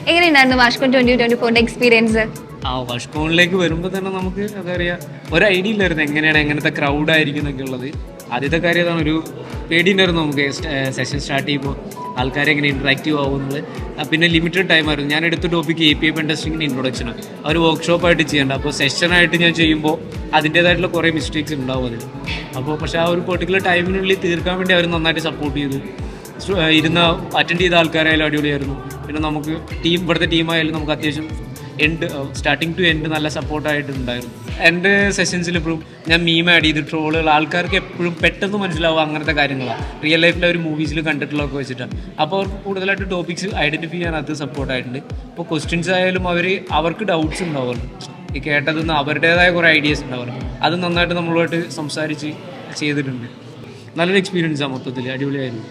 എങ്ങനെയുണ്ടായിരുന്നു വാഷ്കോൺ 2024 എക്സ്പീരിയൻസ്? ആ വാഷ്കോണിലേക്ക് വരുമ്പോൾ തന്നെ നമുക്ക് എന്താ പറയുക, ഒരു ഐഡിയ ഇല്ലായിരുന്നു എങ്ങനെയാണ് എങ്ങനത്തെ ക്രൗഡ് ആയിരിക്കും എന്നൊക്കെ ഉള്ളത്. ആദ്യത്തെ കാര്യം അതാണ്, ഒരു പേടിയുണ്ടായിരുന്നു നമുക്ക് സെഷൻ സ്റ്റാർട്ട് ചെയ്യുമ്പോൾ ആൾക്കാരെ എങ്ങനെ ഇൻട്രാക്റ്റീവ് ആവുന്നത്. പിന്നെ ലിമിറ്റഡ് ടൈമായിരുന്നു. ഞാൻ എടുത്ത ടോപ്പിക്ക് API പെൻ ടെസ്റ്റിങ്ങിൻ്റെ ഇൻട്രൊഡക്ഷനാണ്. ആ ഒരു വർക്ക്ഷോപ്പായിട്ട് ചെയ്യേണ്ട. അപ്പോൾ സെഷനായിട്ട് ഞാൻ ചെയ്യുമ്പോൾ അതിൻ്റേതായിട്ടുള്ള കുറേ മിസ്റ്റേക്സ് ഉണ്ടാവും അതിൽ. അപ്പോൾ പക്ഷേ ആ ഒരു പെർട്ടിക്കുലർ ടൈമിനുള്ളിൽ തീർക്കാൻ വേണ്ടി അവർ നന്നായിട്ട് സപ്പോർട്ട് ചെയ്തു. ഇരുന്ന് അറ്റൻഡ് ചെയ്ത ആൾക്കാരായാലും അടിപൊളിയായിരുന്നു. പിന്നെ നമുക്ക് ഇവിടുത്തെ ടീമായാലും നമുക്ക് അത്യാവശ്യം സ്റ്റാർട്ടിങ് ടു എൻഡ് നല്ല സപ്പോർട്ടായിട്ടുണ്ടായിരുന്നു. എൻ്റെ സെഷൻസിൽ എപ്പോഴും ഞാൻ മീം ആഡ് ചെയ്ത് ട്രോളുകൾ ആൾക്കാർക്ക് എപ്പോഴും പെട്ടെന്ന് മനസ്സിലാവും അങ്ങനത്തെ കാര്യങ്ങളാണ്. റിയൽ ലൈഫിൽ അവർ മൂവീസിൽ കണ്ടിട്ടുള്ളതൊക്കെ വെച്ചിട്ടാണ്. അപ്പോൾ അവർക്ക് കൂടുതലായിട്ട് ടോപ്പിക്സ് ഐഡൻറ്റിഫൈ ചെയ്യാൻ അത് സപ്പോർട്ടായിട്ടുണ്ട്. ഇപ്പോൾ ക്വസ്റ്റ്യൻസ് ആയാലും അവർക്ക് ഡൗട്ട്സ് ഉണ്ടാവുമല്ലോ, ഈ കേട്ടതിൽ നിന്ന് അവരുടേതായ കുറേ ഐഡിയാസ് ഉണ്ടാവുമല്ലോ, അത് നന്നായിട്ട് നമ്മളുമായിട്ട് സംസാരിച്ച് ചെയ്തിട്ടുണ്ട്. നല്ലൊരു എക്സ്പീരിയൻസാണ്, മൊത്തത്തിൽ അടിപൊളിയായിരുന്നു.